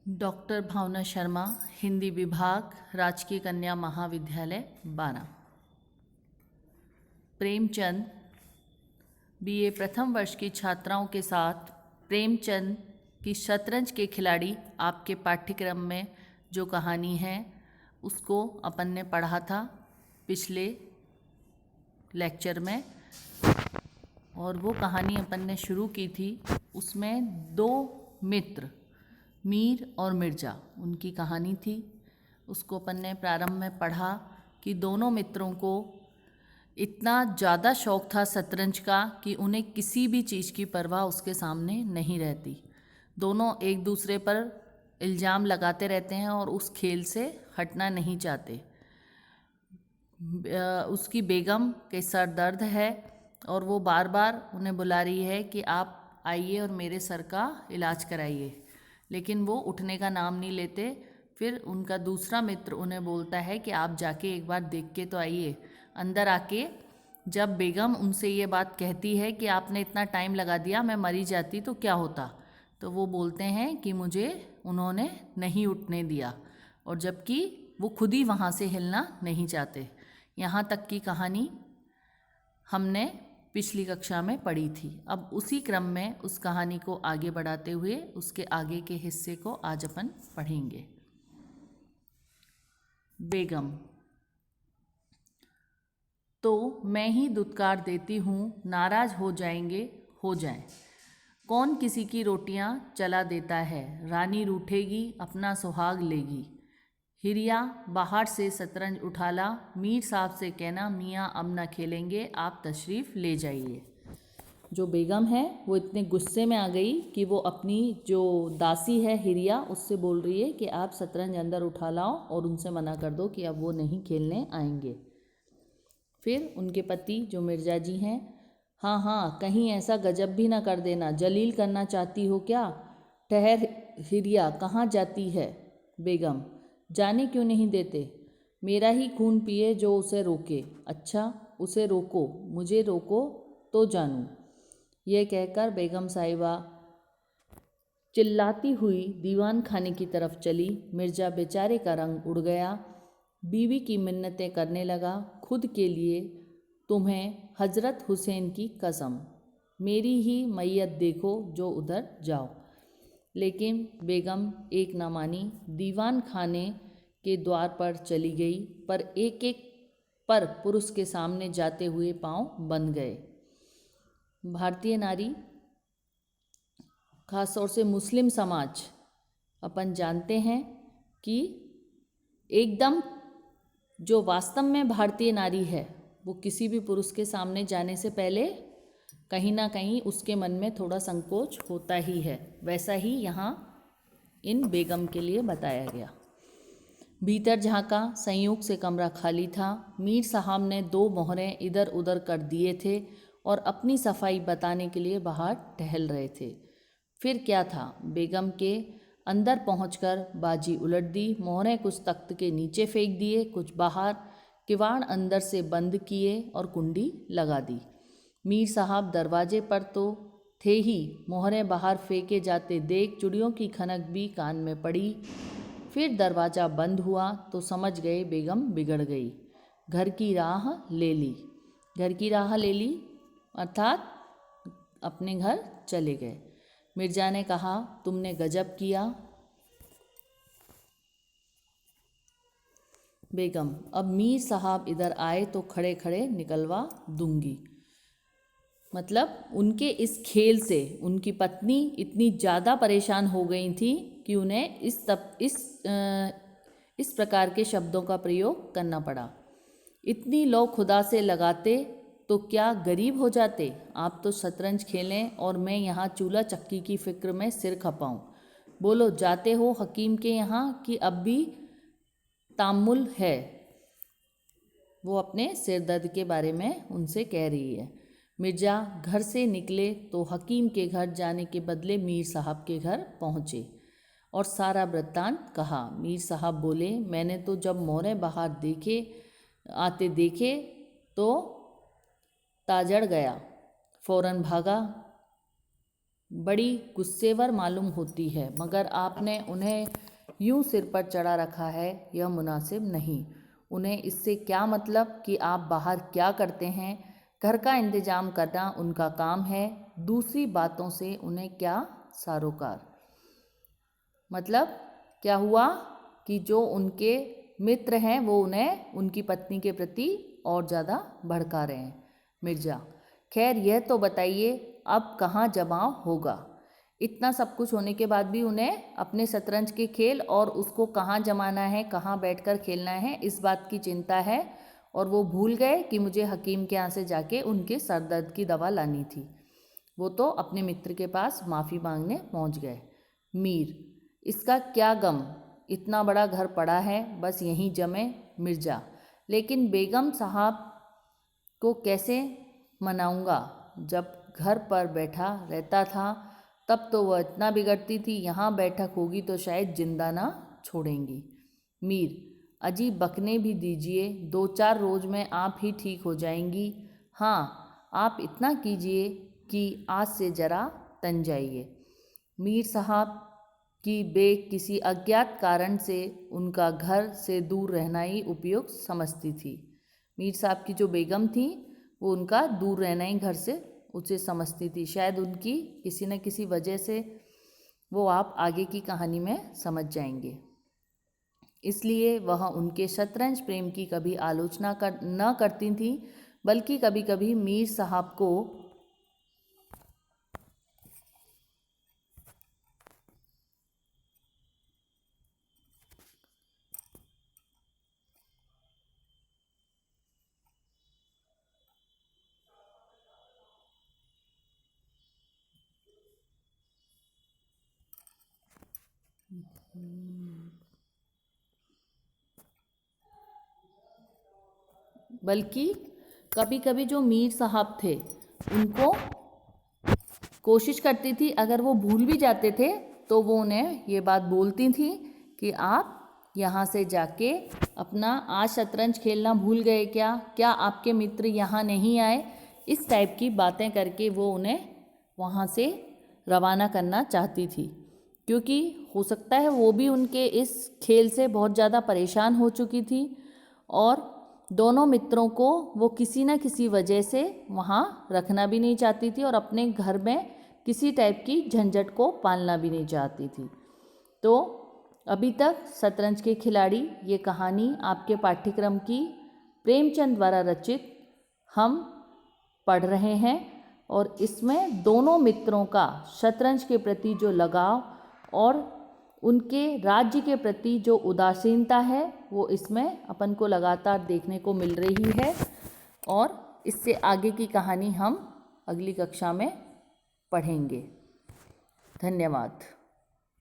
Doctor भावना शर्मा, हिंदी विभाग, राजकीय कन्या महाविद्यालय बाना। प्रेमचंद बीए प्रथम वर्ष की छात्राओं के साथ प्रेमचंद की शतरंज के खिलाड़ी आपके पाठ्यक्रम में जो कहानी है उसको अपन ने पढ़ा था पिछले लेक्चर में, और वो कहानी अपन ने शुरू की थी। उसमें दो मित्र मीर और मिर्ज़ा उनकी कहानी थी। उसको अपन ने प्रारंभ में पढ़ा कि दोनों मित्रों को इतना ज़्यादा शौक़ था शतरंज का कि उन्हें किसी भी चीज़ की परवाह उसके सामने नहीं रहती। दोनों एक दूसरे पर इल्ज़ाम लगाते रहते हैं और उस खेल से हटना नहीं चाहते। उसकी बेगम के सर दर्द है और वो बार बार उन्हें बुला रही है कि आप आइए और मेरे सर का इलाज कराइए, लेकिन वो उठने का नाम नहीं लेते। फिर उनका दूसरा मित्र उन्हें बोलता है कि आप जाके एक बार देख के तो आइए। अंदर आके जब बेगम उनसे ये बात कहती है कि आपने इतना टाइम लगा दिया, मैं मरी जाती तो क्या होता, तो वो बोलते हैं कि मुझे उन्होंने नहीं उठने दिया, और जबकि वो खुद ही वहाँ से हिलना नहीं चाहते। यहाँ तक की कहानी हमने पिछली कक्षा में पढ़ी थी। अब उसी क्रम में उस कहानी को आगे बढ़ाते हुए उसके आगे के हिस्से को आज अपन पढ़ेंगे। बेगम: तो मैं ही दुत्कार देती हूँ, नाराज हो जाएंगे हो जाएं। कौन किसी की रोटियां चला देता है, रानी रूठेगी अपना सुहाग लेगी। हिरिया बाहर से शतरंज उठा ला, मीर साहब से कहना मियाँ अब न खेलेंगे, आप तशरीफ़ ले जाइए। जो बेगम है वो इतने गुस्से में आ गई कि वो अपनी जो दासी है हिरिया उससे बोल रही है कि आप शतरंज अंदर उठा लाओ और उनसे मना कर दो कि अब वो नहीं खेलने आएंगे। फिर उनके पति जो मिर्जा जी हैं, हाँ हाँ कहीं ऐसा गजब भी ना कर देना, जलील करना चाहती हो क्या। ठहर हिरिया, कहाँ जाती है। बेगम: जाने क्यों नहीं देते, मेरा ही खून पिए जो उसे रोके। अच्छा उसे रोको, मुझे रोको तो जानूं। यह कहकर बेगम साहिबा चिल्लाती हुई दीवान खाने की तरफ चली। मिर्जा बेचारे का रंग उड़ गया, बीवी की मिन्नतें करने लगा, खुद के लिए तुम्हें हजरत हुसैन की कसम, मेरी ही मैयत देखो जो उधर जाओ। लेकिन बेगम एक न मानी, दीवान खाने के द्वार पर चली गई, पर एक एक पर पुरुष के सामने जाते हुए पांव बंद गए। भारतीय नारी, खासतौर से मुस्लिम समाज, अपन जानते हैं कि एकदम जो वास्तव में भारतीय नारी है वो किसी भी पुरुष के सामने जाने से पहले कहीं ना कहीं उसके मन में थोड़ा संकोच होता ही है। वैसा ही यहाँ इन बेगम के लिए बताया गया। भीतर झांका, संयोग से कमरा खाली था। मीर साहब ने 2 मोहरें इधर उधर कर दिए थे और अपनी सफाई बताने के लिए बाहर टहल रहे थे। फिर क्या था, बेगम के अंदर पहुंचकर बाजी उलट दी। मोहरें कुछ तख्त के नीचे फेंक दिए, कुछ बाहर, किवाड़ अंदर से बंद किए और कुंडी लगा दी। मीर साहब दरवाजे पर तो थे ही, मोहरें बाहर फेंके जाते देख चुड़ियों की खनक भी कान में पड़ी। फिर दरवाज़ा बंद हुआ तो समझ गए बेगम बिगड़ गई। घर की राह ले ली। घर की राह ले ली अर्थात अपने घर चले गए। मिर्जा ने कहा, तुमने गजब किया। बेगम: अब मीर साहब इधर आए तो खड़े खड़े निकलवा दूंगी। मतलब उनके इस खेल से उनकी पत्नी इतनी ज़्यादा परेशान हो गई थी कि उन्हें इस प्रकार के शब्दों का प्रयोग करना पड़ा। इतनी लौ खुदा से लगाते तो क्या गरीब हो जाते। आप तो शतरंज खेलें और मैं यहाँ चूल्हा चक्की की फिक्र में सिर खपाऊं। बोलो, जाते हो हकीम के यहाँ कि अब भी तामुल है। वो अपने सिर दर्द के बारे में उनसे कह रही है। मिर्जा घर से निकले तो हकीम के घर जाने के बदले मीर साहब के घर पहुँचे और सारा वृत्तांत कहा। मीर साहब बोले, मैंने तो जब मोहरें बाहर आते देखे तो ताजड़ गया, फौरन भागा। बड़ी गुस्सेवर मालूम होती है, मगर आपने उन्हें यूं सिर पर चढ़ा रखा है, यह मुनासिब नहीं। उन्हें इससे क्या मतलब कि आप बाहर क्या करते हैं, घर का इंतजाम करना उनका काम है, दूसरी बातों से उन्हें क्या सरोकार। मतलब क्या हुआ कि जो उनके मित्र हैं वो उन्हें उनकी पत्नी के प्रति और ज़्यादा भड़का रहे हैं। मिर्जा: खैर यह तो बताइए अब कहाँ जमाव होगा। इतना सब कुछ होने के बाद भी उन्हें अपने शतरंज के खेल और उसको कहाँ जमाना है, कहाँ बैठकर खेलना है, इस बात की चिंता है, और वो भूल गए कि मुझे हकीम के यहाँ से जाके उनके सर दर्द की दवा लानी थी। वो तो अपने मित्र के पास माफ़ी मांगने पहुँच गए। मीर: इसका क्या गम, इतना बड़ा घर पड़ा है, बस यहीं जमे। मिर्जा: लेकिन बेगम साहब को कैसे मनाऊंगा, जब घर पर बैठा रहता था तब तो वह इतना बिगड़ती थी, यहाँ बैठक होगी तो शायद जिंदा ना छोड़ेंगी। मीर: अजीब बकने भी दीजिए, 2-4 रोज में आप ही ठीक हो जाएंगी। हाँ, आप इतना कीजिए कि आज से जरा तन जाइए। मीर साहब की बेग किसी अज्ञात कारण से उनका घर से दूर रहना ही उपयुक्त समझती थी। मीर साहब की जो बेगम थी वो उनका दूर रहना ही घर से उसे समझती थी। शायद उनकी किसी न किसी वजह से, वो आप आगे की कहानी में समझ जाएंगे। इसलिए वह उनके शतरंज प्रेम की कभी आलोचना न करती थी, बल्कि कभी कभी मीर साहब को कभी कभी जो मीर साहब थे उनको कोशिश करती थी, अगर वो भूल भी जाते थे तो वो उन्हें ये बात बोलती थी कि आप यहाँ से जाके अपना आज शतरंज खेलना भूल गए क्या, क्या आपके मित्र यहाँ नहीं आए, इस टाइप की बातें करके वो उन्हें वहाँ से रवाना करना चाहती थी, क्योंकि हो सकता है वो भी उनके इस खेल से बहुत ज़्यादा परेशान हो चुकी थी, और दोनों मित्रों को वो किसी न किसी वजह से वहाँ रखना भी नहीं चाहती थी और अपने घर में किसी टाइप की झंझट को पालना भी नहीं चाहती थी। तो अभी तक शतरंज के खिलाड़ी ये कहानी आपके पाठ्यक्रम की प्रेमचंद द्वारा रचित हम पढ़ रहे हैं, और इसमें दोनों मित्रों का शतरंज के प्रति जो लगाव और उनके राज्य के प्रति जो उदासीनता है वो इसमें अपन को लगातार देखने को मिल रही है, और इससे आगे की कहानी हम अगली कक्षा में पढ़ेंगे। धन्यवाद।